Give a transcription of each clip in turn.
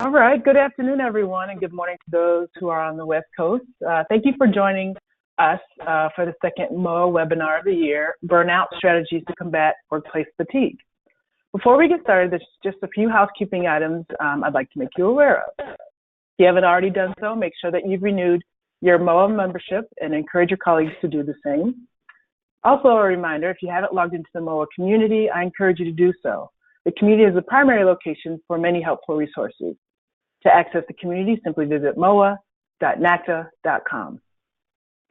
All right. Good afternoon, everyone, and good morning to those who are on the West Coast. Thank you for joining us for the second MOA webinar of the year, Burnout Strategies to Combat Workplace Fatigue. Before we get started, there's just a few housekeeping items I'd like to make you aware of. If you haven't already done so, make sure that you've renewed your MOA membership and encourage your colleagues to do the same. Also, a reminder, if you haven't logged into the MOA community, I encourage you to do so. The community is the primary location for many helpful resources. To access the community, simply visit moa.nacta.com. If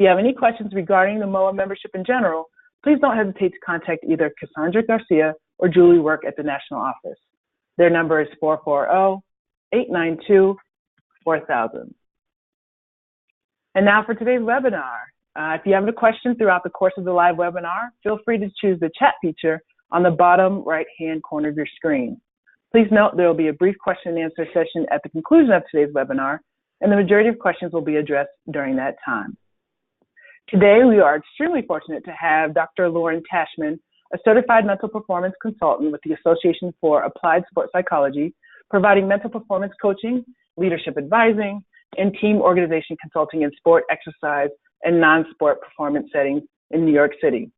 you have any questions regarding the MOA membership in general, please don't hesitate to contact either Cassandra Garcia or Julie Work at the National Office. Their number is 440-892-4000. And now for today's webinar. If you have a question throughout the course of the live webinar, feel free to choose the chat feature on the bottom right-hand corner of your screen. Please note there will be a brief question and answer session at the conclusion of today's webinar, and the majority of questions will be addressed during that time. Today, we are extremely fortunate to have Dr. Lauren Tashman, a certified mental performance consultant with the Association for Applied Sport Psychology, providing mental performance coaching, leadership advising, and team organization consulting in sport, exercise, and non-sport performance settings in New York City.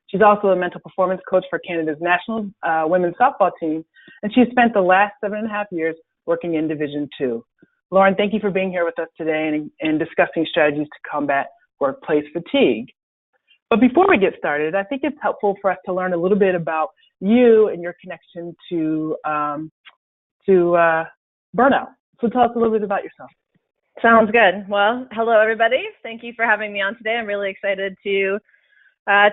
She's also a mental performance coach for Canada's national women's softball team, and she's spent the last 7.5 years working in Division II. Lauren, thank you for being here with us today and discussing strategies to combat workplace fatigue. But before we get started, I think it's helpful for us to learn a little bit about you and your connection to burnout. So tell us a little bit about yourself. Sounds good. Well, hello, everybody. Thank you for having me on today. I'm really excited to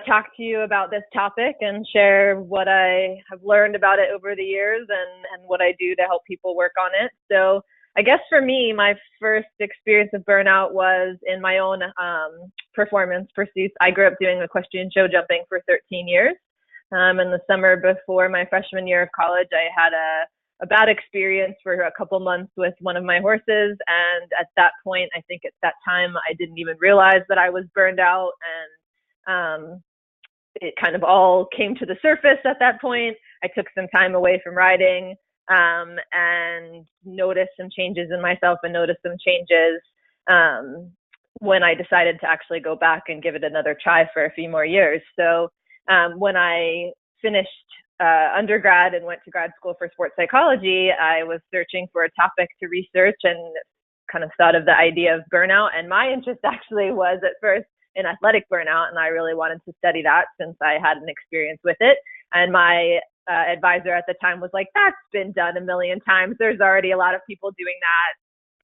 talk to you about this topic and share what I have learned about it over the years and what I do to help people work on it. So I guess for me, my first experience of burnout was in my own performance pursuits. I grew up doing equestrian show jumping for 13 years. In the summer before my freshman year of college, I had a bad experience for a couple months with one of my horses. And at that point, I think at that time, I didn't even realize that I was burned out, and it kind of all came to the surface at that point. I took some time away from riding and noticed some changes in myself and noticed some changes when I decided to actually go back and give it another try for a few more years. So when I finished undergrad and went to grad school for sports psychology, I was searching for a topic to research and kind of thought of the idea of burnout. And my interest actually was at first in athletic burnout, and I really wanted to study that since I had an experience with it. And my advisor at the time was like, that's been done a million times. There's already a lot of people doing that.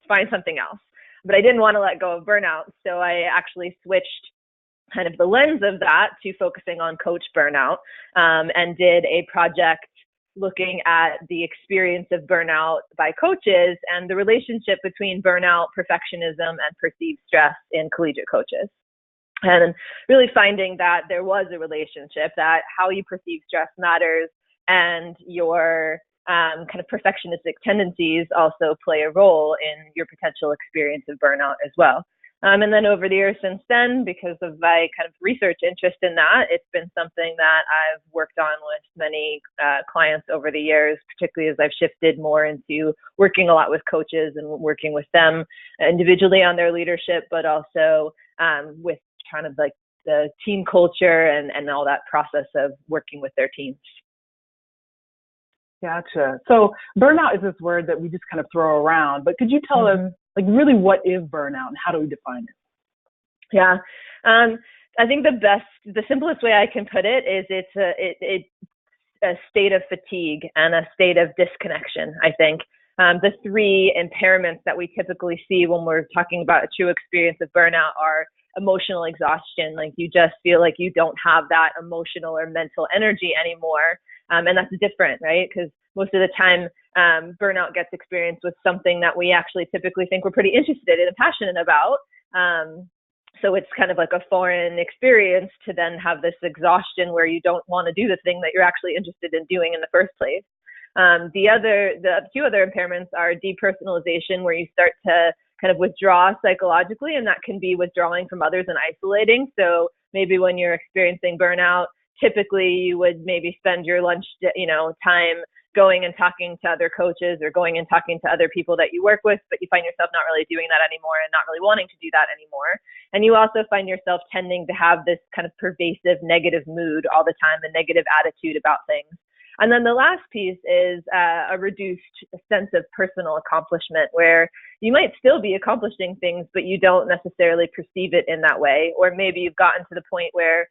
Find something else. But I didn't want to let go of burnout, so I actually switched kind of the lens of that to focusing on coach burnout, and did a project looking at the experience of burnout by coaches and the relationship between burnout, perfectionism, and perceived stress in collegiate coaches. And really finding that there was a relationship, that how you perceive stress matters, and your kind of perfectionistic tendencies also play a role in your potential experience of burnout as well. And then over the years since then, because of my kind of research interest in that, it's been something that I've worked on with many clients over the years, particularly as I've shifted more into working a lot with coaches and working with them individually on their leadership, but also with kind of like the team culture and all that process of working with their teams. Gotcha. So burnout is this word that we just kind of throw around, but could you tell us, like, really what is burnout and how do we define it? Yeah. I think the simplest way I can put it is it's a state of fatigue and a state of disconnection. I think the three impairments that we typically see when we're talking about a true experience of burnout are emotional exhaustion, like you just feel like you don't have that emotional or mental energy anymore. And that's different, right? Because most of the time, burnout gets experienced with something that we actually typically think we're pretty interested in and passionate about. So it's kind of like a foreign experience to then have this exhaustion where you don't want to do the thing that you're actually interested in doing in the first place. The two other impairments are depersonalization, where you start to kind of withdraw psychologically, and that can be withdrawing from others and isolating. So maybe when you're experiencing burnout, typically you would maybe spend your lunch, time going and talking to other coaches or going and talking to other people that you work with, but you find yourself not really doing that anymore and not really wanting to do that anymore. And you also find yourself tending to have this kind of pervasive negative mood all the time, a negative attitude about things. And then the last piece is a reduced sense of personal accomplishment, where you might still be accomplishing things, but you don't necessarily perceive it in that way. Or maybe you've gotten to the point where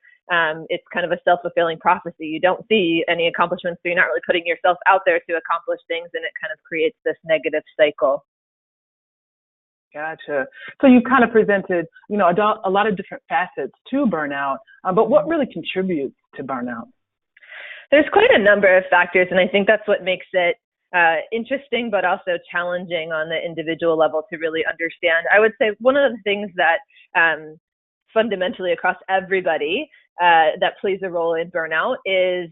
it's kind of a self-fulfilling prophecy. You don't see any accomplishments, so you're not really putting yourself out there to accomplish things, and it kind of creates this negative cycle. Gotcha. So you kind of presented, a lot of different facets to burnout, but what really contributes to burnout? There's quite a number of factors, and I think that's what makes it interesting, but also challenging on the individual level to really understand. I would say one of the things that fundamentally across everybody that plays a role in burnout is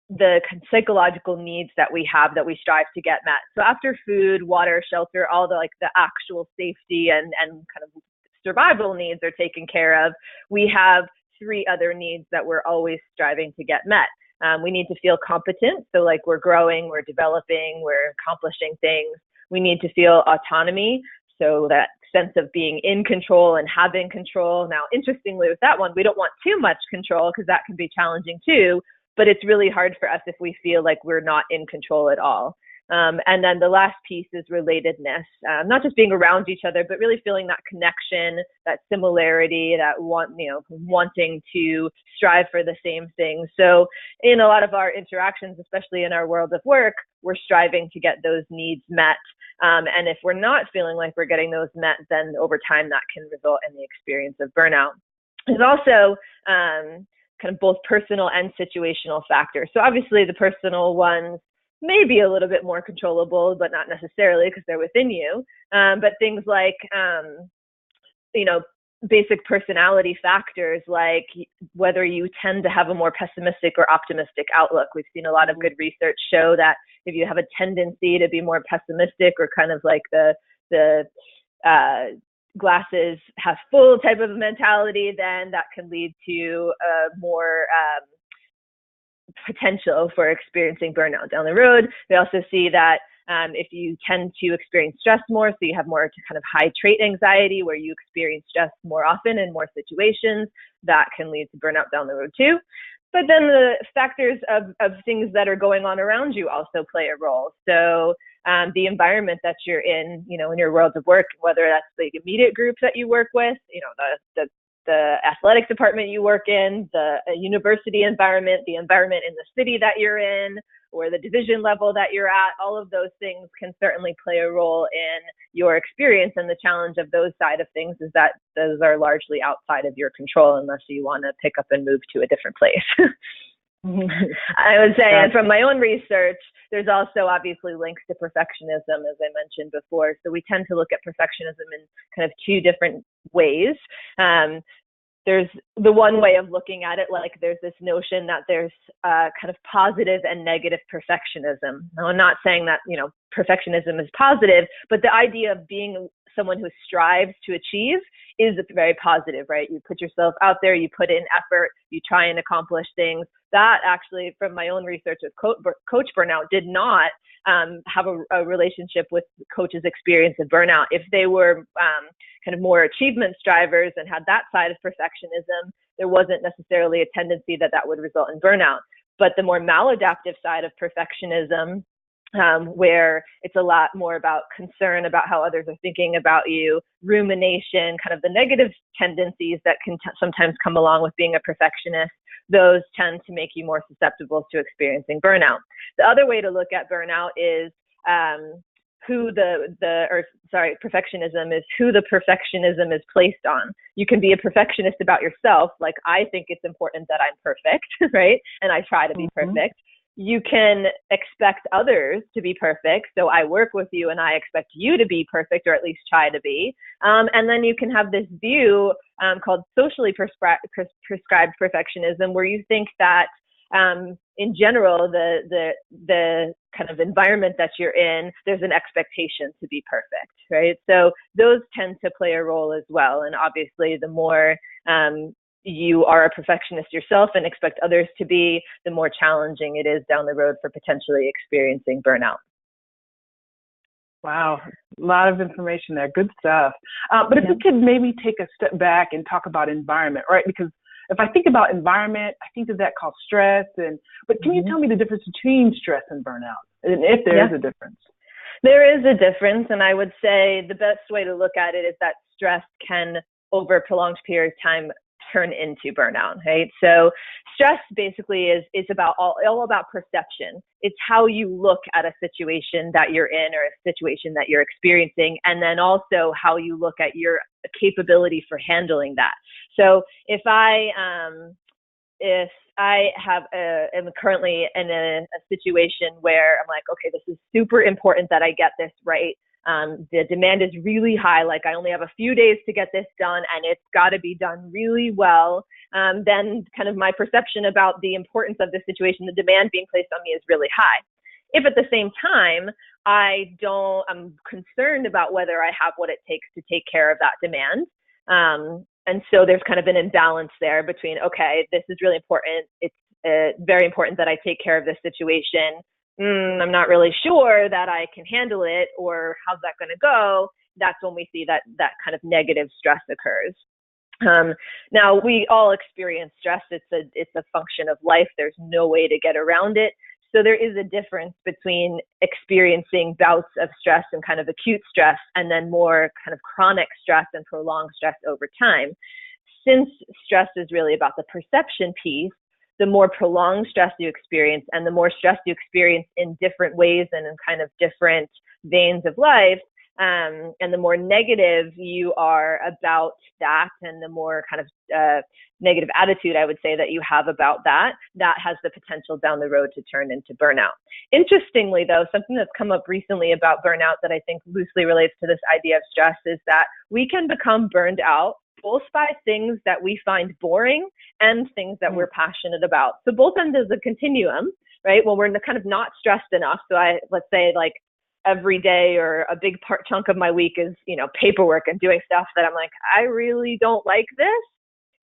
the psychological needs that we have, that we strive to get met. So after food, water, shelter, all the actual safety and kind of survival needs are taken care of, we have 3 other needs that we're always striving to get met. We need to feel competent. So we're growing, we're developing, we're accomplishing things. We need to feel autonomy. So that sense of being in control and having control. Now, interestingly, with that one, we don't want too much control because that can be challenging too, but it's really hard for us if we feel like we're not in control at all. And then the last piece is relatedness, not just being around each other, but really feeling that connection, that similarity, that wanting to strive for the same thing. So in a lot of our interactions, especially in our world of work, we're striving to get those needs met. And if we're not feeling like we're getting those met, then over time that can result in the experience of burnout. There's also kind of both personal and situational factors. So obviously the personal ones may be a little bit more controllable, but not necessarily because they're within you. But things like, basic personality factors, like whether you tend to have a more pessimistic or optimistic outlook. We've seen a lot of good research show that if you have a tendency to be more pessimistic or kind of like the glasses half full type of mentality, then that can lead to more potential for experiencing burnout down the road. We also see that if you tend to experience stress more, so you have more kind of high trait anxiety where you experience stress more often in more situations, that can lead to burnout down the road too. But then the factors of things that are going on around you also play a role. So the environment that you're in, in your world of work, whether that's the immediate group that you work with, the athletic department you work in, the university environment, the environment in the city that you're in, or the division level that you're at, all of those things can certainly play a role in your experience. And the challenge of those side of things is that those are largely outside of your control unless you want to pick up and move to a different place. I would say, and from my own research, there's also obviously links to perfectionism, as I mentioned before. So we tend to look at perfectionism in kind of 2 different ways. There's the one way of looking at it, like there's this notion that there's kind of positive and negative perfectionism. Now, I'm not saying that, perfectionism is positive, but the idea of being someone who strives to achieve is very positive, right? You put yourself out there, you put in effort, you try and accomplish things. That actually, from my own research with coach burnout, did not have a relationship with coaches' experience of burnout. If they were kind of more achievement strivers and had that side of perfectionism, there wasn't necessarily a tendency that would result in burnout. But the more maladaptive side of perfectionism, where it's a lot more about concern about how others are thinking about you, rumination, kind of the negative tendencies that can sometimes come along with being a perfectionist, those tend to make you more susceptible to experiencing burnout. The other way to look at burnout is perfectionism is who the perfectionism is placed on. You can be a perfectionist about yourself, like I think it's important that I'm perfect, right? And I try to be perfect. You can expect others to be perfect. So I work with you and I expect you to be perfect, or at least try to be. And then you can have this view called socially prescribed perfectionism, where you think that in general, the kind of environment that you're in, there's an expectation to be perfect, right? So those tend to play a role as well. And obviously, the more you are a perfectionist yourself and expect others to be, the more challenging it is down the road for potentially experiencing burnout. Wow, a lot of information there. Good stuff. But if we could maybe take a step back and talk about environment, right? Because if I think about environment, I think that causes stress. But can you tell me the difference between stress and burnout, and if there is a difference? There is a difference, and I would say the best way to look at it is that stress can, over a prolonged period of time, turn into burnout, right? So stress basically is about all about perception. It's how you look at a situation that you're in or a situation that you're experiencing, and then also how you look at your capability for handling that. So if I am currently in a situation where I'm like, okay, this is super important that I get this right. The demand is really high, like I only have a few days to get this done and it's got to be done really well. Then kind of my perception about the importance of the situation, the demand being placed on me is really high. If at the same time, I'm concerned about whether I have what it takes to take care of that demand. And so there's kind of an imbalance there between, okay, this is really important. It's very important that I take care of this situation. I'm not really sure that I can handle it, or how's that going to go? That's when we see that kind of negative stress occurs. Now, we all experience stress. It's a function of life. There's no way to get around it. So there is a difference between experiencing bouts of stress and kind of acute stress, and then more kind of chronic stress and prolonged stress over time. Since stress is really about the perception piece, the more prolonged stress you experience and the more stress you experience in different ways and in kind of different veins of life, and the more negative you are about that, and the more kind of negative attitude, I would say, that you have about that has the potential down the road to turn into burnout. Interestingly, though, something that's come up recently about burnout that I think loosely relates to this idea of stress is that we can become burned out both by things that we find boring and things that we're passionate about. So both ends is a continuum, right? When we're kind of not stressed enough. So let's say like every day or a big chunk of my week is, paperwork and doing stuff that I'm like, I really don't like this.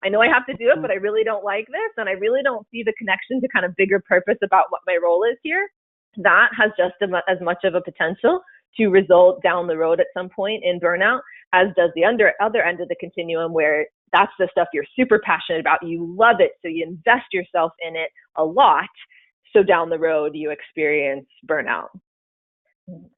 I know I have to do it, but I really don't like this. And I really don't see the connection to kind of bigger purpose about what my role is here. That has just as much of a potential to result down the road at some point in burnout, as does the other end of the continuum, where that's the stuff you're super passionate about. You love it, so you invest yourself in it a lot. So down the road, you experience burnout.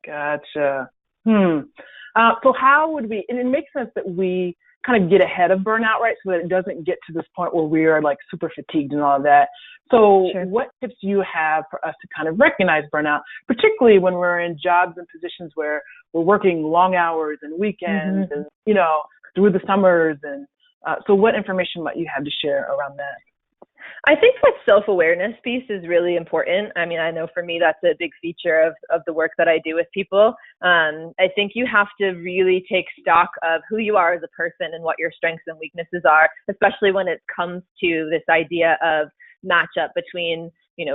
Gotcha. So how would we, and it makes sense that we kind of get ahead of burnout, right? So that it doesn't get to this point where we are like super fatigued and all of that. So what tips do you have for us to kind of recognize burnout, particularly when we're in jobs and positions where we're working long hours and weekends and, through the summers? And so what information might you have to share around that? I think that self-awareness piece is really important. I mean, I know for me, that's a big feature of the work that I do with people. I think you have to really take stock of who you are as a person and what your strengths and weaknesses are, especially when it comes to this idea of matchup between,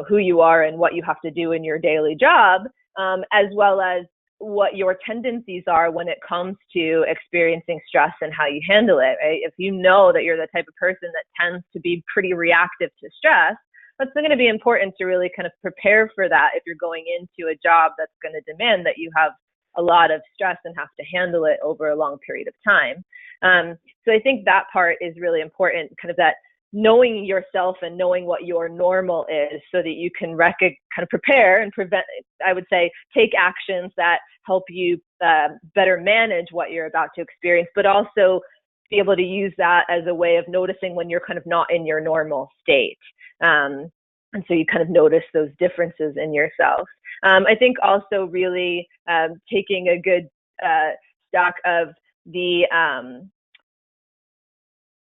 who you are and what you have to do in your daily job, as well as what your tendencies are when it comes to experiencing stress and how you handle it, right? If you know that you're the type of person that tends to be pretty reactive to stress, that's going to be important to really kind of prepare for that if you're going into a job that's going to demand that you have a lot of stress and have to handle it over a long period of time. So I think that part is really important, kind of that knowing yourself and knowing what your normal is, so that you can kind of prepare and prevent, I would say, take actions that help you better manage what you're about to experience, but also be able to use that as a way of noticing when you're kind of not in your normal state. And so you kind of notice those differences in yourself. I think also really taking a good stock of the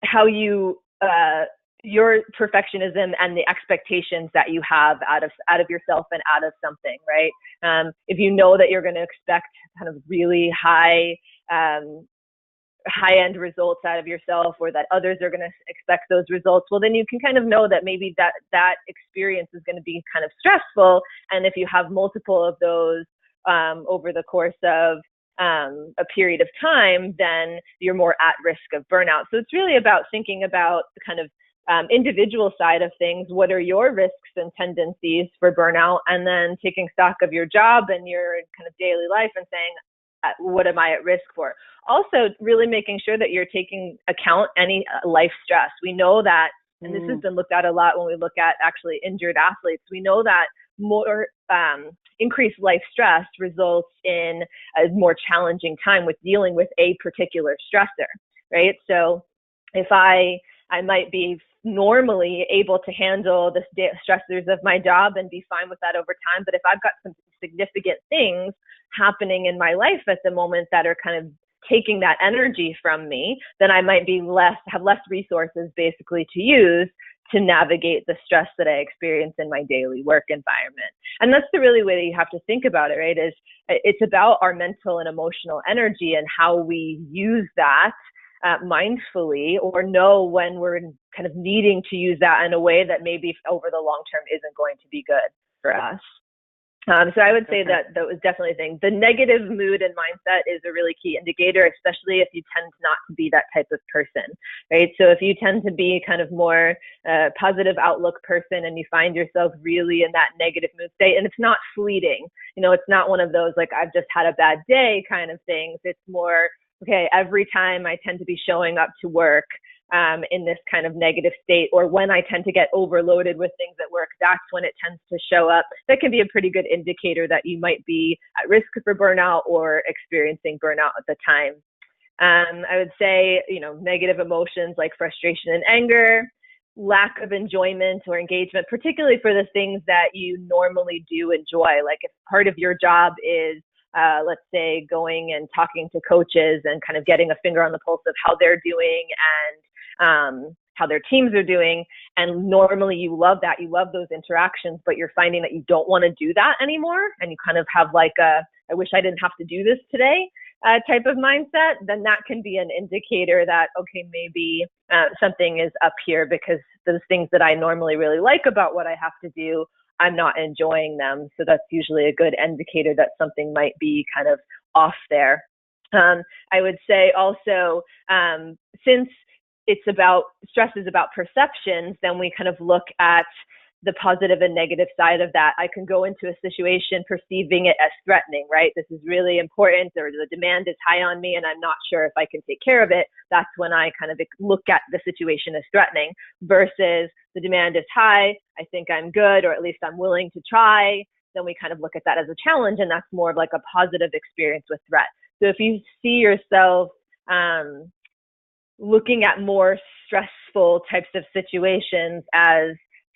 how you your perfectionism and the expectations that you have out of yourself and out of something, right? If you know that you're going to expect kind of really high-end results out of yourself, or that others are going to expect those results, well, then you can kind of know that maybe that experience is going to be kind of stressful. And if you have multiple of those over the course of a period of time, then you're more at risk of burnout. So it's really about thinking about the kind of individual side of things. What are your risks and tendencies for burnout? And then taking stock of your job and your kind of daily life and saying, what am I at risk for? Also, really making sure that you're taking account any life stress. We know that, and this has been looked at a lot when we look at actually injured athletes, we know that more increased life stress results in a more challenging time with dealing with a particular stressor, right? So if I might be normally able to handle the stressors of my job and be fine with that over time, but if I've got some significant things happening in my life at the moment that are kind of taking that energy from me, then I might be have less resources basically to use to navigate the stress that I experience in my daily work environment. And that's the really way that you have to think about it, right? Is it's about our mental and emotional energy and how we use that mindfully, or know when we're kind of needing to use that in a way that maybe over the long term isn't going to be good for us. So I would say that was definitely a thing. The negative mood and mindset is a really key indicator, especially if you tend not to be that type of person, right? So if you tend to be kind of more positive outlook person and you find yourself really in that negative mood state, and it's not fleeting, it's not one of those like I've just had a bad day kind of things. It's more, okay, every time I tend to be showing up to work in this kind of negative state, or when I tend to get overloaded with things at work, that's when it tends to show up. That can be a pretty good indicator that you might be at risk for burnout or experiencing burnout at the time. I would say, negative emotions like frustration and anger, lack of enjoyment or engagement, particularly for the things that you normally do enjoy. Like if part of your job is let's say going and talking to coaches and kind of getting a finger on the pulse of how they're doing and how their teams are doing. And normally you love that. You love those interactions, but you're finding that you don't want to do that anymore. And you kind of have like I wish I didn't have to do this today type of mindset. Then that can be an indicator that, okay, maybe something is up here, because those things that I normally really like about what I have to do, I'm not enjoying them. So that's usually a good indicator that something might be kind of off there. I would say also, since stress is about perceptions, then we kind of look at the positive and negative side of that. I can go into a situation perceiving it as threatening, right? This is really important, or the demand is high on me and I'm not sure if I can take care of it. That's when I kind of look at the situation as threatening, versus the demand is high, I think I'm good, or at least I'm willing to try. Then we kind of look at that as a challenge, and that's more of like a positive experience with threat. So if you see yourself looking at more stressful types of situations as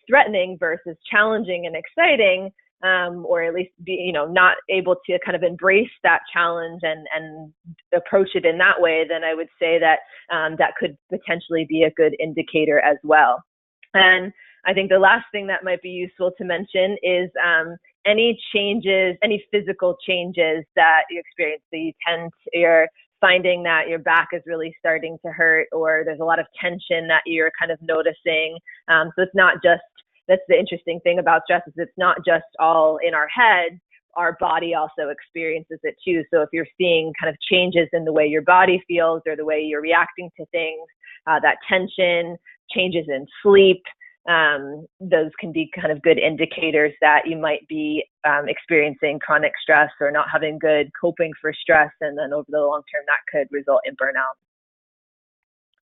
threatening versus challenging and exciting, or at least be, not able to kind of embrace that challenge and approach it in that way, then I would say that that could potentially be a good indicator as well. And I think the last thing that might be useful to mention is any changes, any physical changes that you experience. So you're finding that your back is really starting to hurt, or there's a lot of tension that you're kind of noticing. So it's not just, that's the interesting thing about stress, is it's not just all in our head, our body also experiences it too. So if you're seeing kind of changes in the way your body feels or the way you're reacting to things, that tension, changes in sleep, those can be kind of good indicators that you might be experiencing chronic stress or not having good coping for stress. And then over the long term, that could result in burnout.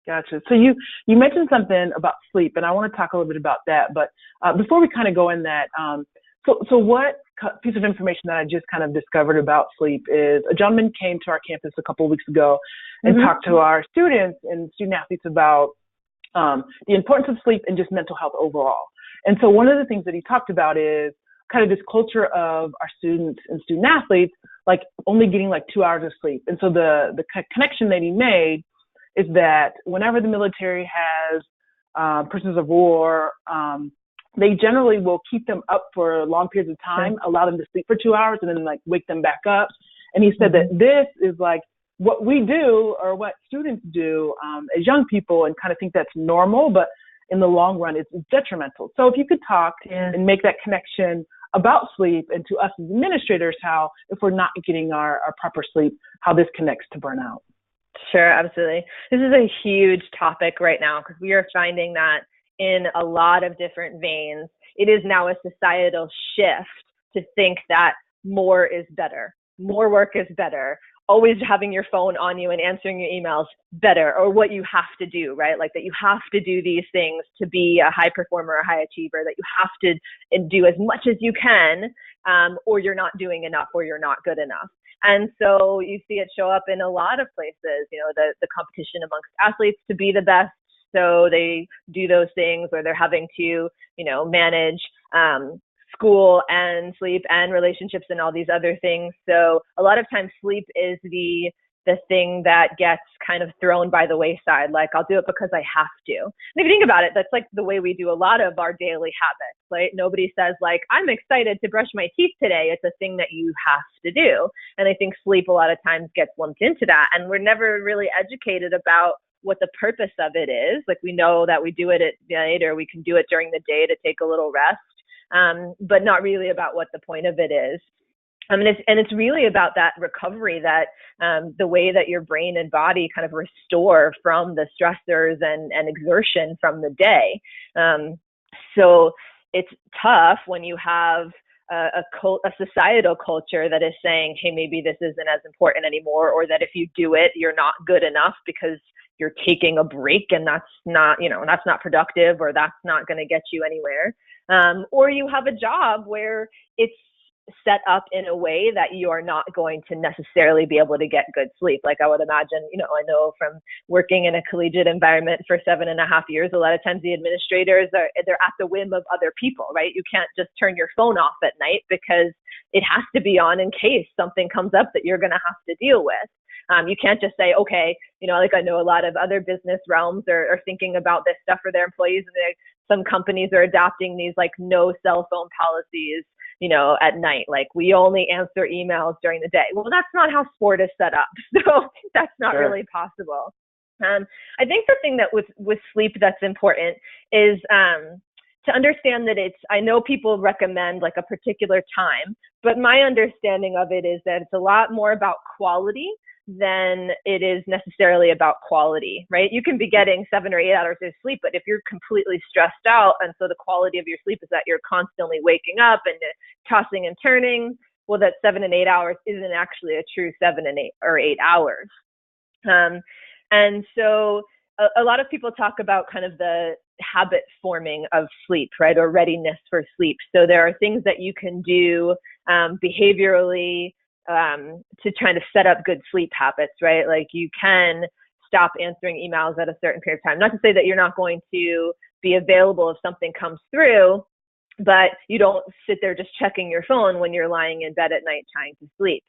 Gotcha. So you mentioned something about sleep, and I want to talk a little bit about that. But before we kind of go in that, so what piece of information that I just kind of discovered about sleep is a gentleman came to our campus a couple of weeks ago and talked to our students and student athletes about the importance of sleep and just mental health overall. And so one of the things that he talked about is kind of this culture of our students and student athletes, like only getting like 2 hours of sleep. And so the connection that he made is that whenever the military has prisoners of war, they generally will keep them up for long periods of time, allow them to sleep for 2 hours, and then like wake them back up. And he said that this is like what we do, or what students do as young people, and kind of think that's normal, but in the long run, it's detrimental. So if you could talk and make that connection about sleep, and to us as administrators, how if we're not getting our proper sleep, how this connects to burnout. Sure, absolutely. This is a huge topic right now because we are finding that in a lot of different veins, it is now a societal shift to think that more is better, more work is better, always having your phone on you and answering your emails better, or what you have to do, right? Like that you have to do these things to be a high performer, a high achiever, that you have to do as much as you can, or you're not doing enough, or you're not good enough. And so you see it show up in a lot of places, you know, the competition amongst athletes to be the best. So they do those things where they're having to, you know, manage school and sleep and relationships and all these other things. So a lot of times sleep is the thing that gets kind of thrown by the wayside. Like, I'll do it because I have to. And if you think about it, that's like the way we do a lot of our daily habits, right? Nobody says like, I'm excited to brush my teeth today. It's a thing that you have to do. And I think sleep a lot of times gets lumped into that. And we're never really educated about what the purpose of it is. Like, we know that we do it at night, or we can do it during the day to take a little rest, but not really about what the point of it is. It's really about that recovery, that the way that your brain and body kind of restore from the stressors and exertion from the day. So it's tough when you have a societal culture that is saying, hey, maybe this isn't as important anymore, or that if you do it, you're not good enough because you're taking a break, and that's not productive, or that's not going to get you anywhere. Or you have a job where it's set up in a way that you are not going to necessarily be able to get good sleep. Like, I would imagine, you know, I know from working in a collegiate environment for 7.5 years, a lot of times the administrators they're at the whim of other people, right? You can't just turn your phone off at night because it has to be on in case something comes up that you're going to have to deal with. You can't just say, okay, you know, like I know a lot of other business realms are thinking about this stuff for their employees, and some companies are adopting these like no cell phone policies, you know, at night. Like, we only answer emails during the day. Well, that's not how sport is set up. So that's not Sure. really possible. I think the thing that with sleep that's important is to understand that I know people recommend like a particular time, but my understanding of it is that it's a lot more about quality than it is necessarily about quality, right? You can be getting 7 or 8 hours of sleep, but if you're completely stressed out, and so the quality of your sleep is that you're constantly waking up and tossing and turning, well, that 7 and 8 hours isn't actually a true 7 and 8 hours. And so a lot of people talk about kind of the habit forming of sleep, right? Or readiness for sleep. So there are things that you can do behaviorally to try to set up good sleep habits, right? Like, you can stop answering emails at a certain period of time. Not to say that you're not going to be available if something comes through, but you don't sit there just checking your phone when you're lying in bed at night trying to sleep.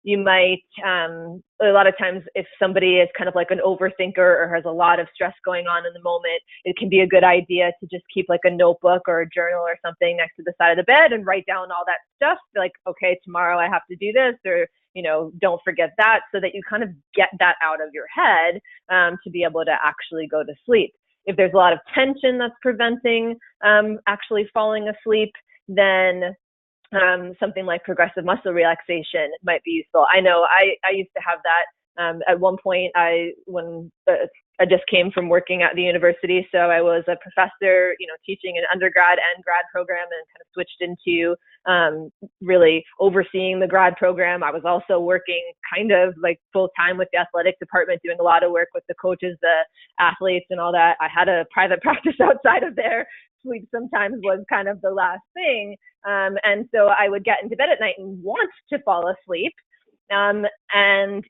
You might, a lot of times if somebody is kind of like an overthinker or has a lot of stress going on in the moment, it can be a good idea to just keep like a notebook or a journal or something next to the side of the bed and write down all that stuff. Like, okay, tomorrow I have to do this, or, you know, don't forget that, so that you kind of get that out of your head, to be able to actually go to sleep. If there's a lot of tension that's preventing, actually falling asleep, then something like progressive muscle relaxation might be useful. I know I used to have that at one point. When I just came from working at the university, so I was a professor, you know, teaching an undergrad and grad program, and kind of switched into really overseeing the grad program. I was also working kind of like full time with the athletic department, doing a lot of work with the coaches, the athletes, and all that. I had a private practice outside of there. Sleep sometimes was kind of the last thing. And so I would get into bed at night and want to fall asleep, and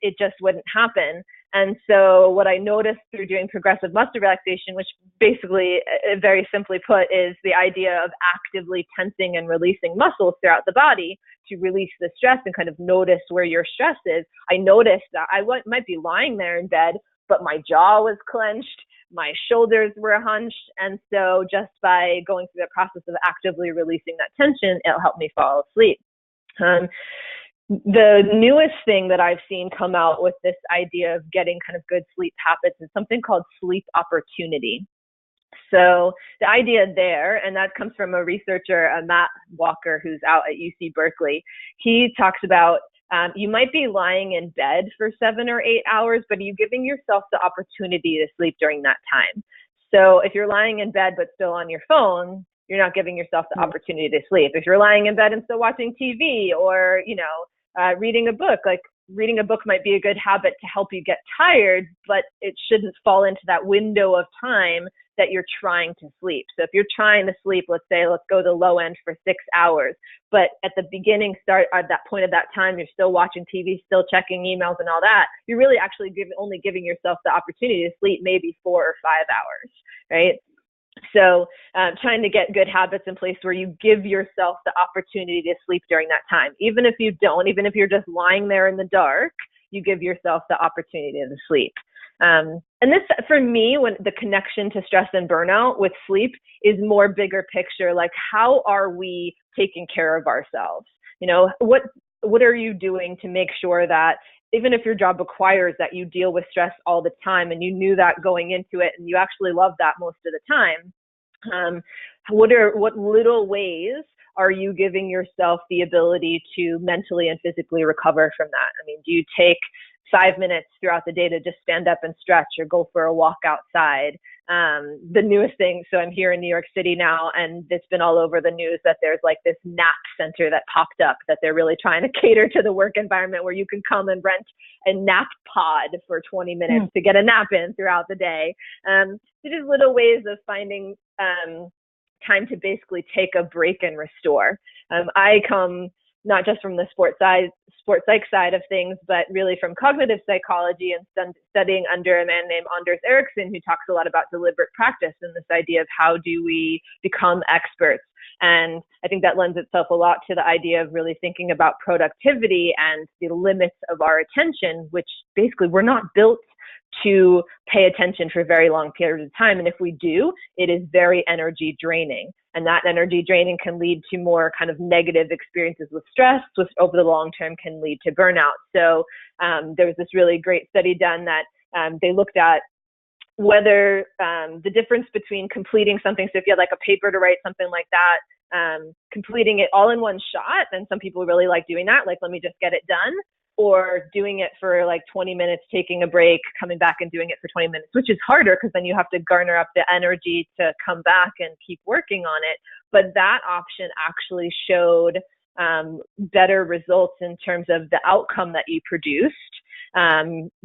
it just wouldn't happen. And so what I noticed through doing progressive muscle relaxation, which basically, very simply put, is the idea of actively tensing and releasing muscles throughout the body to release the stress and kind of notice where your stress is. I noticed that I might be lying there in bed, but my jaw was clenched, my shoulders were hunched. And so just by going through the process of actively releasing that tension, it'll help me fall asleep. The newest thing that I've seen come out with this idea of getting kind of good sleep habits is something called sleep opportunity. So the idea there, and that comes from a researcher, Matt Walker, who's out at UC Berkeley. He talks about you might be lying in bed for 7 or 8 hours, but are you giving yourself the opportunity to sleep during that time? So if you're lying in bed but still on your phone, you're not giving yourself the opportunity to sleep. If you're lying in bed and still watching TV or, reading a book, like reading a book might be a good habit to help you get tired, but it shouldn't fall into that window of time that you're trying to sleep. So if you're trying to sleep, let's go the low end for 6 hours, but at the beginning start at that point of that time, you're still watching TV, still checking emails and all that, you're really actually only giving yourself the opportunity to sleep maybe 4 or 5 hours, right? So trying to get good habits in place where you give yourself the opportunity to sleep during that time. Even if you don't, even if you're just lying there in the dark, you give yourself the opportunity to sleep. And this, for me, when the connection to stress and burnout with sleep is more bigger picture, like how are we taking care of ourselves? What are you doing to make sure that even if your job requires that you deal with stress all the time and you knew that going into it and you actually love that most of the time, what little ways are you giving yourself the ability to mentally and physically recover from that? I mean, do you take 5 minutes throughout the day to just stand up and stretch or go for a walk outside? The newest thing, so I'm here in New York City now, and it's been all over the news that there's like this nap center that popped up that they're really trying to cater to the work environment where you can come and rent a nap pod for 20 minutes to get a nap in throughout the day. So just little ways of finding time to basically take a break and restore. I come not just from the sports psych side of things, but really from cognitive psychology and studying under a man named Anders Ericsson, who talks a lot about deliberate practice and this idea of how do we become experts. And I think that lends itself a lot to the idea of really thinking about productivity and the limits of our attention, which basically we're not built to pay attention for very long periods of time. And if we do, it is very energy draining. And that energy draining can lead to more kind of negative experiences with stress, which over the long term can lead to burnout. So there was this really great study done that they looked at whether the difference between completing something, so if you had like a paper to write, something like that, completing it all in one shot, and some people really like doing that, like let me just get it done, or doing it for like 20 minutes, taking a break, coming back and doing it for 20 minutes, which is harder because then you have to garner up the energy to come back and keep working on it. But that option actually showed better results in terms of the outcome that you produced,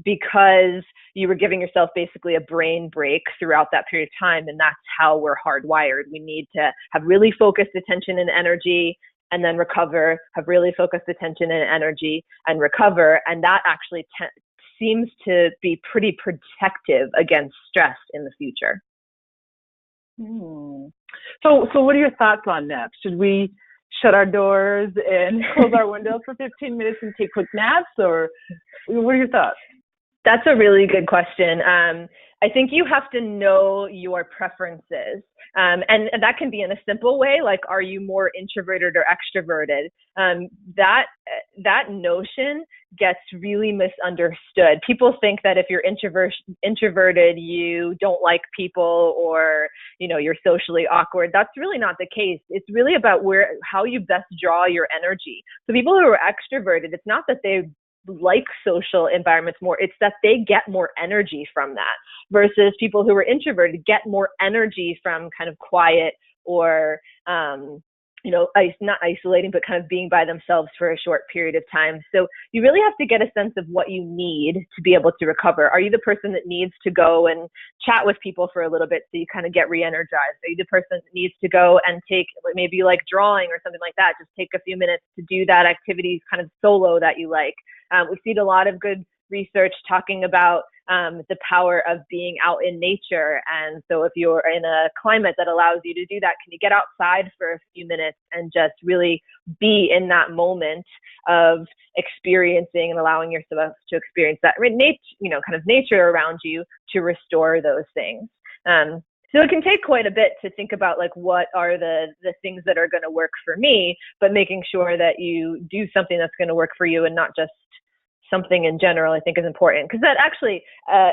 because you were giving yourself basically a brain break throughout that period of time. And that's how we're hardwired. We need to have really focused attention and energy and then recover, have really focused attention and energy and recover. And that actually seems to be pretty protective against stress in the future. So what are your thoughts on naps? Should we shut our doors and close our windows for 15 minutes and take quick naps, or what are your thoughts? That's a really good question. I think you have to know your preferences. And that can be in a simple way, like, are you more introverted or extroverted? That notion gets really misunderstood. People think that if you're introverted, you don't like people, or, you're socially awkward. That's really not the case. It's really about how you best draw your energy. So people who are extroverted, it's not that they like social environments more, it's that they get more energy from that, versus people who are introverted get more energy from kind of quiet or not isolating, but kind of being by themselves for a short period of time. So you really have to get a sense of what you need to be able to recover. Are you the person that needs to go and chat with people for a little bit so you kind of get re-energized? Are you the person that needs to go and maybe like drawing or something like that, just take a few minutes to do that activity kind of solo that you like? We've seen a lot of good research talking about the power of being out in nature. And so if you're in a climate that allows you to do that, can you get outside for a few minutes and just really be in that moment of experiencing and allowing yourself to experience that kind of nature around you to restore those things. So it can take quite a bit to think about like what are the things that are going to work for me, but making sure that you do something that's going to work for you and not just something in general, I think is important. Because that actually,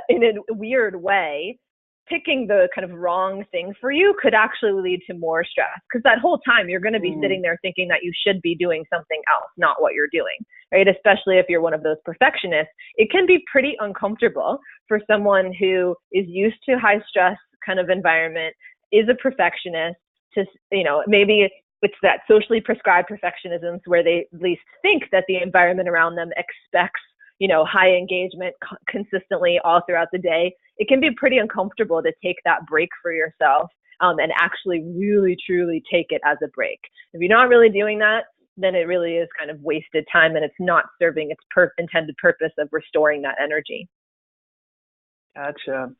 in a weird way, picking the kind of wrong thing for you could actually lead to more stress, because that whole time you're going to be sitting there thinking that you should be doing something else, not what you're doing, right? Especially if you're one of those perfectionists. It can be pretty uncomfortable for someone who is used to high stress kind of environment, is a perfectionist, to, maybe it's that socially prescribed perfectionism where they at least think that the environment around them expects, high engagement consistently all throughout the day. It can be pretty uncomfortable to take that break for yourself, and actually really, truly take it as a break. If you're not really doing that, then it really is kind of wasted time, and it's not serving its intended purpose of restoring that energy. Gotcha.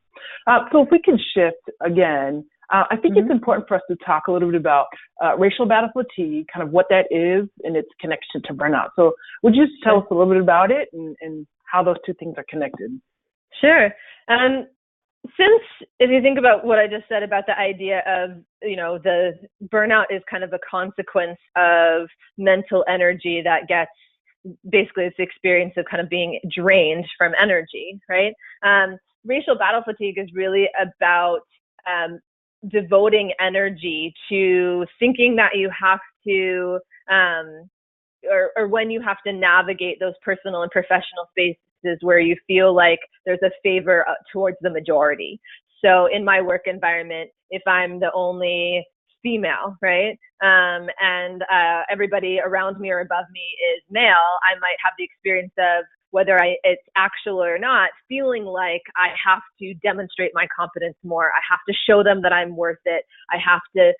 So if we can shift again, I think it's important for us to talk a little bit about racial battle fatigue, kind of what that is and its connection to burnout. So would you just tell us a little bit about it and how those two things are connected? Sure. Since if you think about what I just said about the idea of, the burnout is kind of a consequence of mental energy that gets, basically it's the experience of kind of being drained from energy, right? Racial battle fatigue is really about devoting energy to thinking that you have to, or when you have to navigate those personal and professional spaces where you feel like there's a favor towards the majority. So in my work environment, if I'm the only female, right, and everybody around me or above me is male, I might have the experience of, whether it's actual or not, feeling like I have to demonstrate my competence more. I have to show them that I'm worth it. I have to,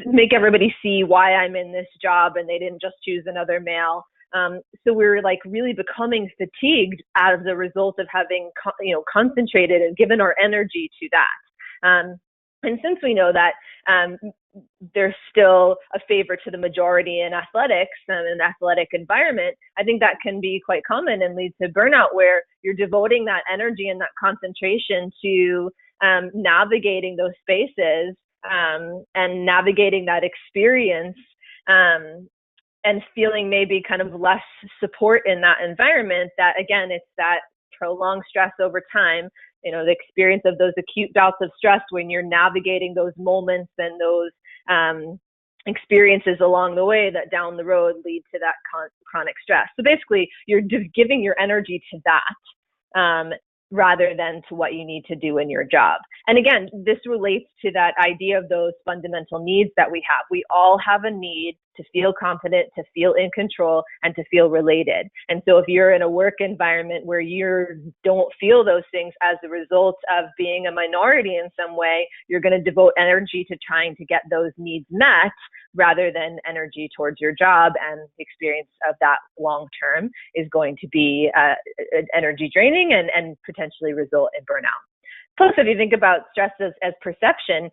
make everybody see why I'm in this job and they didn't just choose another male. So we're like really becoming fatigued as a result of having, concentrated and given our energy to that. And since we know that there's still a favor to the majority in athletics and an athletic environment, I think that can be quite common and lead to burnout, where you're devoting that energy and that concentration to navigating those spaces and navigating that experience, and feeling maybe kind of less support in that environment. That again, it's that prolonged stress over time, the experience of those acute bouts of stress when you're navigating those moments and those experiences along the way that down the road lead to that chronic stress. So basically, you're just giving your energy to that rather than to what you need to do in your job. And again, this relates to that idea of those fundamental needs that we have. We all have a need to feel confident, to feel in control, and to feel related. And so if you're in a work environment where you don't feel those things as a result of being a minority in some way, you're going to devote energy to trying to get those needs met rather than energy towards your job, and the experience of that long term is going to be energy draining and potentially result in burnout. Plus, if you think about stress as perception,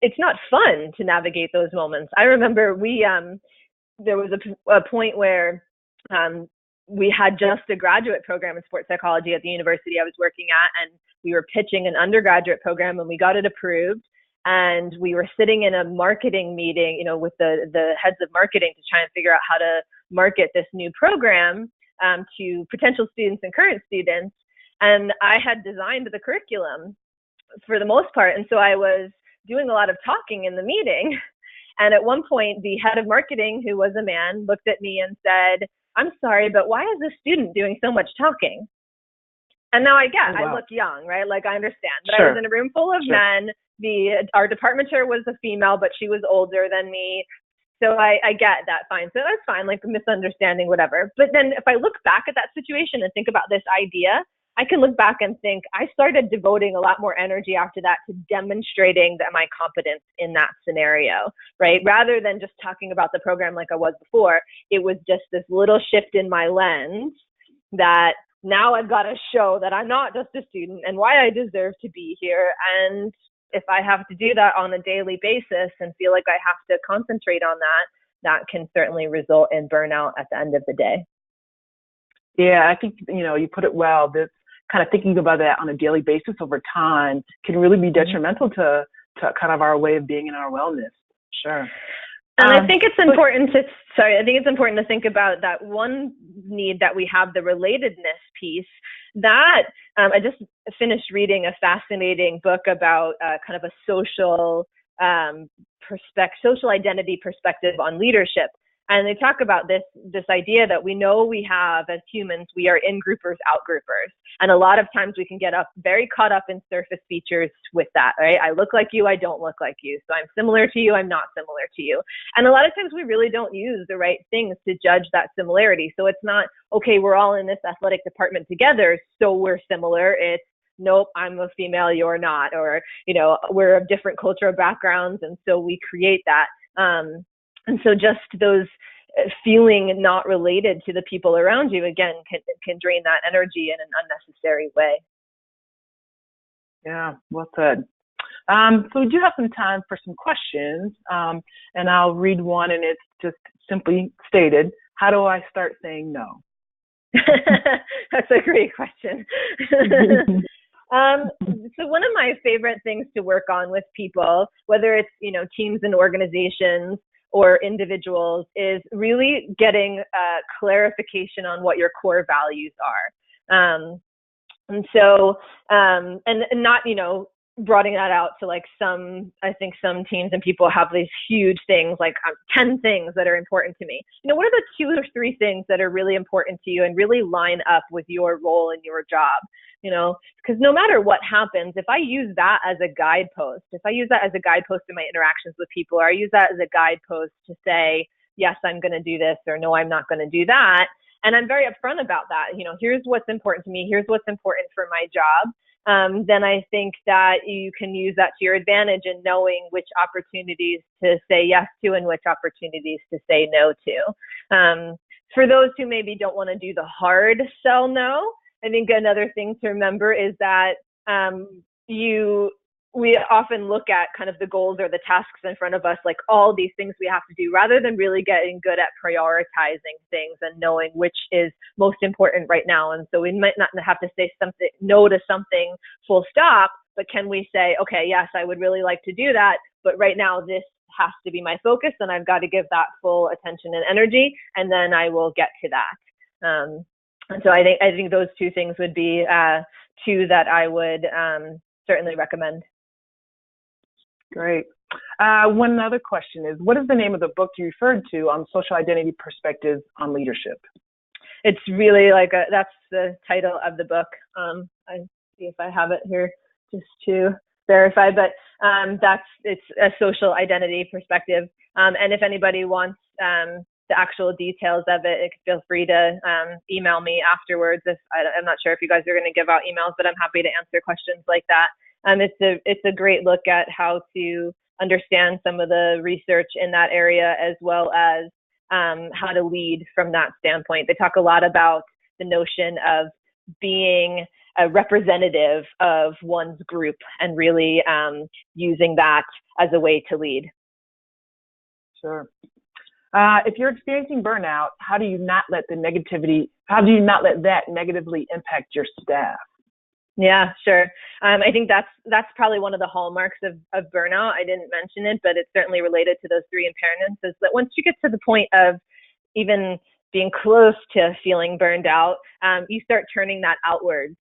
it's not fun to navigate those moments. I remember there was a point where we had just a graduate program in sports psychology at the university I was working at, and we were pitching an undergraduate program, and we got it approved. And we were sitting in a marketing meeting, with the heads of marketing to try and figure out how to market this new program to potential students and current students. And I had designed the curriculum for the most part. And so I was doing a lot of talking in the meeting. And at one point, the head of marketing, who was a man, looked at me and said, "I'm sorry, but why is this student doing so much talking?" And now I get, I look young, right? Like, I understand, but I was in a room full of men. Our department chair was a female, but she was older than me. So I get that, fine. So that's fine, like a misunderstanding, whatever. But then if I look back at that situation and think about this idea, I can look back and think I started devoting a lot more energy after that to demonstrating that my competence in that scenario, right? Rather than just talking about the program like I was before, it was just this little shift in my lens that now I've got to show that I'm not just a student and why I deserve to be here. And if I have to do that on a daily basis and feel like I have to concentrate on that, that can certainly result in burnout at the end of the day. Yeah, I think, you put it well. This kind of thinking about that on a daily basis over time can really be detrimental to kind of our way of being in our wellness. Sure. And I think it's important to think about that one need that we have, the relatedness piece, that I just finished reading a fascinating book about kind of a social identity perspective on leadership. And they talk about this idea that we know we have as humans, we are in-groupers, out-groupers. And a lot of times we can get very caught up in surface features with that, right? I look like you, I don't look like you. So I'm similar to you, I'm not similar to you. And a lot of times we really don't use the right things to judge that similarity. So it's not, okay, we're all in this athletic department together, so we're similar. It's, nope, I'm a female, you're not. Or, we're of different cultural backgrounds, and so we create that. And so just those feeling not related to the people around you, again, can drain that energy in an unnecessary way. Yeah, well said. So we do have some time for some questions, and I'll read one, and it's just simply stated, how do I start saying no? That's a great question. So one of my favorite things to work on with people, whether it's, teams and organizations or individuals, is really getting clarification on what your core values are. And so, and not, broadening that out to I think some teams and people have these huge things, like 10 things that are important to me. What are the 2 or 3 things that are really important to you and really line up with your role and your job? Because no matter what happens, if I use that as a guidepost, in my interactions with people, or I use that as a guidepost to say, yes, I'm going to do this, or no, I'm not going to do that, and I'm very upfront about that, here's what's important to me, here's what's important for my job, then I think that you can use that to your advantage in knowing which opportunities to say yes to and which opportunities to say no to. For those who maybe don't want to do the hard sell no, I think another thing to remember is that we often look at kind of the goals or the tasks in front of us, like all these things we have to do, rather than really getting good at prioritizing things and knowing which is most important right now. And so we might not have to say no to something full stop, but can we say, okay, yes, I would really like to do that, but right now this has to be my focus, and I've got to give that full attention and energy, and then I will get to that. And so I think those 2 things would be 2 that I would certainly recommend. Great. One other question is, what is the name of the book you referred to on social identity perspectives on leadership? It's really that's the title of the book. I see if I have it here just to verify, but it's a social identity perspective. And if anybody wants the actual details of it, feel free to email me afterwards. I'm not sure if you guys are going to give out emails, but I'm happy to answer questions like that. It's a great look at how to understand some of the research in that area, as well as how to lead from that standpoint. They talk a lot about the notion of being a representative of one's group and really using that as a way to lead. Sure. If you're experiencing burnout, how do you not let that negatively impact your staff? Yeah, sure. I think that's probably one of the hallmarks of burnout. I didn't mention it, but it's certainly related to those 3 impairments, is that once you get to the point of even being close to feeling burned out, you start turning that outwards.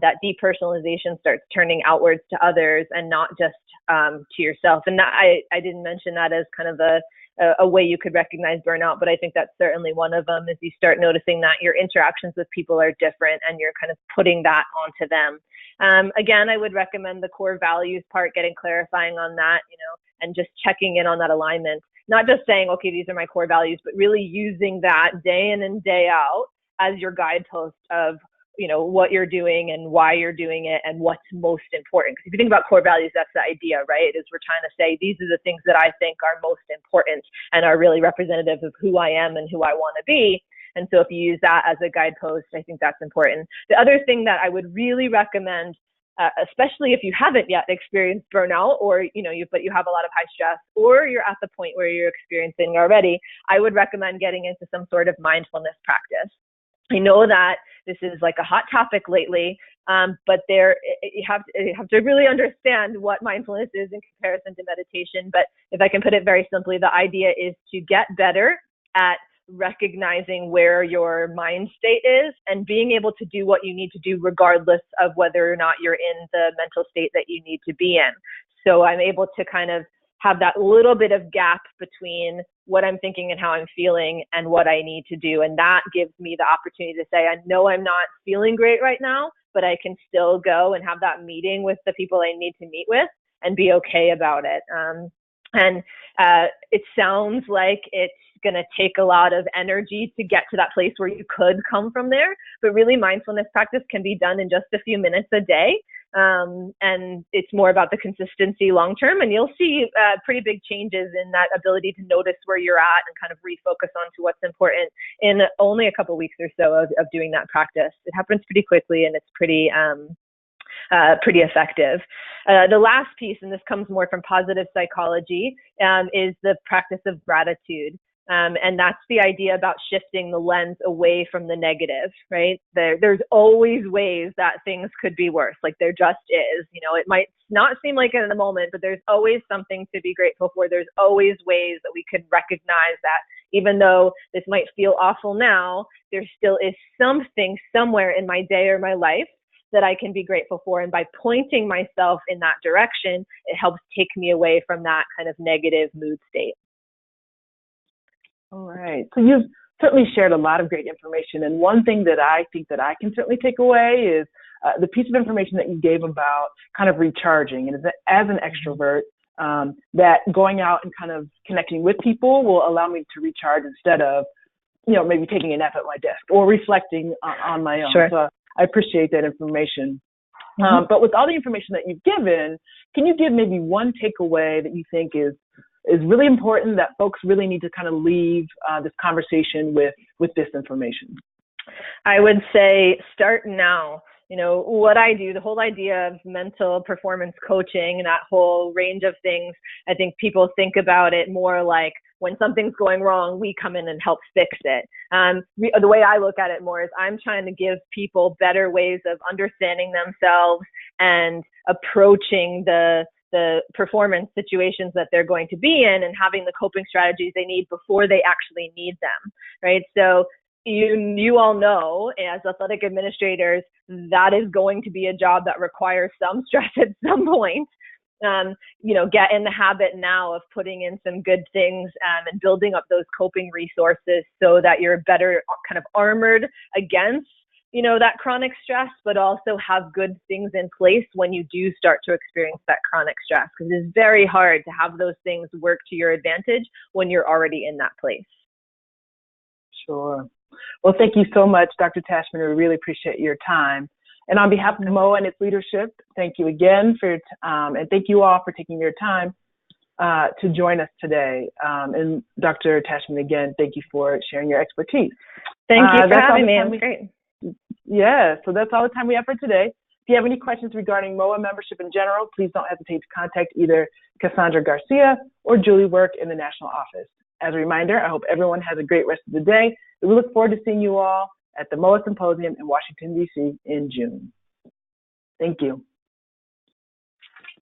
That depersonalization starts turning outwards to others and not just to yourself. And that, I didn't mention that as kind of a way you could recognize burnout, but I think that's certainly one of them, is you start noticing that your interactions with people are different and you're kind of putting that onto them. Again, I would recommend the core values part, clarifying on that, and just checking in on that alignment. Not just saying, okay, these are my core values, but really using that day in and day out as your guidepost of, what you're doing and why you're doing it and what's most important. Because if you think about core values, that's the idea, right? Is we're trying to say, these are the things that I think are most important and are really representative of who I am and who I want to be. And so if you use that as a guidepost, I think that's important. The other thing that I would really recommend, especially if you haven't yet experienced burnout, or but you have a lot of high stress, or you're at the point where you're experiencing already, I would recommend getting into some sort of mindfulness practice. I know that this is like a hot topic lately, but you have to really understand what mindfulness is in comparison to meditation. But if I can put it very simply, the idea is to get better at recognizing where your mind state is and being able to do what you need to do regardless of whether or not you're in the mental state that you need to be in. So I'm able to kind of have that little bit of gap between what I'm thinking and how I'm feeling and what I need to do. And that gives me the opportunity to say, I know I'm not feeling great right now, but I can still go and have that meeting with the people I need to meet with and be okay about it. And it sounds like it's going to take a lot of energy to get to that place where you could come from there. But really, mindfulness practice can be done in just a few minutes a day. And it's more about the consistency long term. And you'll see pretty big changes in that ability to notice where you're at and kind of refocus onto what's important in only a couple of weeks or so of doing that practice. It happens pretty quickly, and it's pretty effective. The last piece, and this comes more from positive psychology, is the practice of gratitude. And that's the idea about shifting the lens away from the negative, right? There's always ways that things could be worse. Like there just is, it might not seem like it in the moment, but there's always something to be grateful for. There's always ways that we can recognize that even though this might feel awful now, there still is something somewhere in my day or my life that I can be grateful for. And by pointing myself in that direction, it helps take me away from that kind of negative mood state. All right. So you've certainly shared a lot of great information. And one thing that I think that I can certainly take away is the piece of information that you gave about kind of recharging. And as an extrovert, that going out and kind of connecting with people will allow me to recharge instead of, maybe taking a nap at my desk or reflecting on my own. Sure. So I appreciate that information. But with all the information that you've given, can you give maybe one takeaway that you think is really important that folks really need to kind of leave this conversation with this information? I would say start now. What I do, the whole idea of mental performance coaching and that whole range of things, I think people think about it more like when something's going wrong, we come in and help fix it. The way I look at it more is I'm trying to give people better ways of understanding themselves and approaching the performance situations that they're going to be in and having the coping strategies they need before they actually need them, right? So you all know, as athletic administrators, that is going to be a job that requires some stress at some point. Get in the habit now of putting in some good things and building up those coping resources so that you're better kind of armored against that chronic stress, but also have good things in place when you do start to experience that chronic stress, because it's very hard to have those things work to your advantage when you're already in that place. Sure. Well, thank you so much, Dr. Tashman. We really appreciate your time. And on behalf of MOA and its leadership, thank you again for and thank you all for taking your time to join us today. And Dr. Tashman, again, thank you for sharing your expertise. Thank you for having me. It was great. Yeah, so that's all the time we have for today. If you have any questions regarding MOA membership in general, please don't hesitate to contact either Cassandra Garcia or Julie Work in the national office. As a reminder, I hope everyone has a great rest of the day. We look forward to seeing you all at the MOA Symposium in Washington, D.C. in June. Thank you.